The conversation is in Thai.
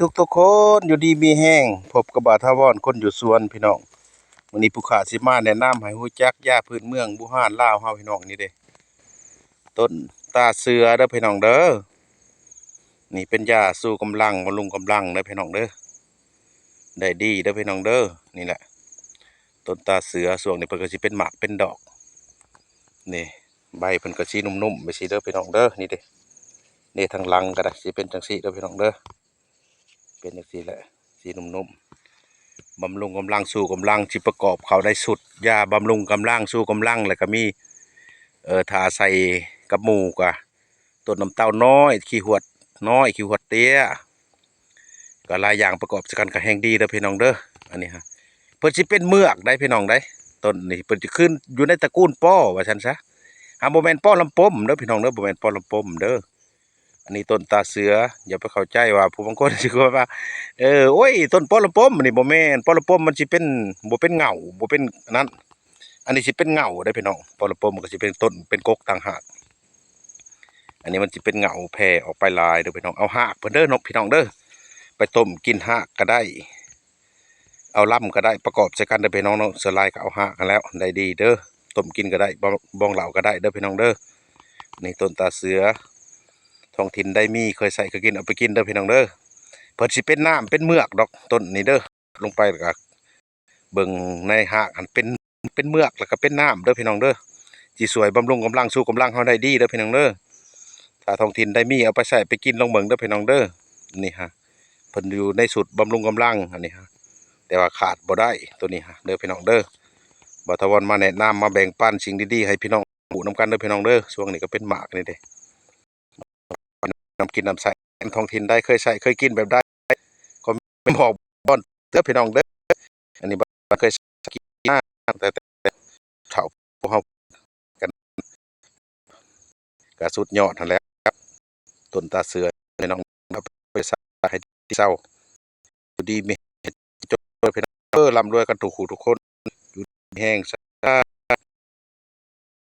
ทุกคนอยู่ดีมีแห้งพบกับบาทาวรคนอยู่สวนพี่น้องวันนี้ผู้ขาสิมาแนะนำให้ฮู้จักหญ้าพื้นเมืองบุห้านลาวเฮาพี่น้องนี่เด้ต้นตาเสือเด้อพี่น้องเด้อนี่เป็นหญ้าสู้กำลังบำรุงกำลังเด้อพี่น้องเด้อได้ดีเด้อพี่น้องเด้อนี่แหละต้นตาเสือส่วนนี้เพิ่นก็สิเป็นหมากเป็นดอกนี่ใบเพิ่นก็สินุ่มๆไปสิเด้อพี่น้องเด้อนี่เด้นี่ทางหลังก็ได้สิเป็นจังซี่เด้อพี่น้องเด้อเป็นจังซี่แหละสีนุ่มๆ บำรุงกำลังสู้กำลังที่ประกอบเขาได้สุดยาบำรุงกำลังสู้กำลังแล้วก็มีทาใส่กับหมูกะต้นน้ำเต้าน้อยขี้หวดน้อยขี้หวดเตี้ยก็หลายอย่างประกอบกันกับแห่งดีเด้อพี่น้องเด้ออันนี้ฮะเพิ่นสิเป็นเมือกได้พี่น้องได้ต้นนี้เพิ่นจะขึ้นอยู่ในตระกูลป้อว่าซั่นซะบ่แม่นป้อลำปมเด้อพี่น้องเด้อบ่แม่นป้อลำปมเด้ออันนี้ต้นตาเสืออย่าไปเข้าใจว่าผู้บางคนสิว่าโอ้ยต้นป้อลำปมอันนี้บ่แม่นป้อลำปมมันสิเป็นบ่เป็นเหงาบ่เป็นนั้นอันนี้สิเป็นเหงาได้พี่น้องป้อลำปมมันก็สิเป็นต้นเป็นกกต่างหากอันนี้มันสิเป็นเหงาแผ่ออกไปลายเด้อพี่น้องเอาหากเพิ่นเด้อน้องพี่น้องเด้อไปต้มกินหากก็ได้เอาล่ำก็ได้ประกอบใส่กันเด้อพี่น้องเนาะเสือลายก็เอาหากกันแล้วได้ดีเด้อต้มกินก็ได้บ้องเหล่าก็ได้เด้อพี่น้องเด้อนี่ต้นตาเสือท้องถิ่นได้มีเคยใส่เคยกินเอาไปกินเด้อพี่น้องเด้อเพิ่นสิเป็นน้ำเป็นเมือกดอกต้นนี้เด้อลงไปแล้วก็เบิ่งในหากอันเป็นเมือกแล้วก็เป็นน้ำเด้อพี่น้องเด้อสิสวยบำรุงกำลังสู้กำลังเฮาได้ดีเด้อพี่น้องเด้อถ้าท้องถิ่นได้มีเอาไปใส่ไปกินลองเบิ่งเด้อพี่น้องเด้อนี่ฮะเพิ่นอยู่ในสุดบำรุงกำลังอันนี้ฮะแต่ว่าขาดบ่ได้ตัวนี้ฮะเด้อพี่น้องเด้อบ่าวทวันมาแนะนำมาแบ่งปันสิ่งดีๆให้พี่น้องปลูกนำกันเด้อพี่น้องเด้อช่วงนี้ก็เป็นหมากนี่เด้น้ำกินน้ำใส่ท้องถิ่นได้เคยใส่เคยกินแบบได้ก็ไม่บอกบ่อนเด้อพี่น้องเด้ออันนี้บ่เคยกินมาแต่เฒ่าพวกเฮากันก็สุดยอดนั่นแหละครับต้นตาเสือพี่น้องเอาไปใส่ให้เศร้าอยู่ดีมีจบพี่น้องร่ำรวยกันทุกคู่ทุกคนอยู่แห้งซะ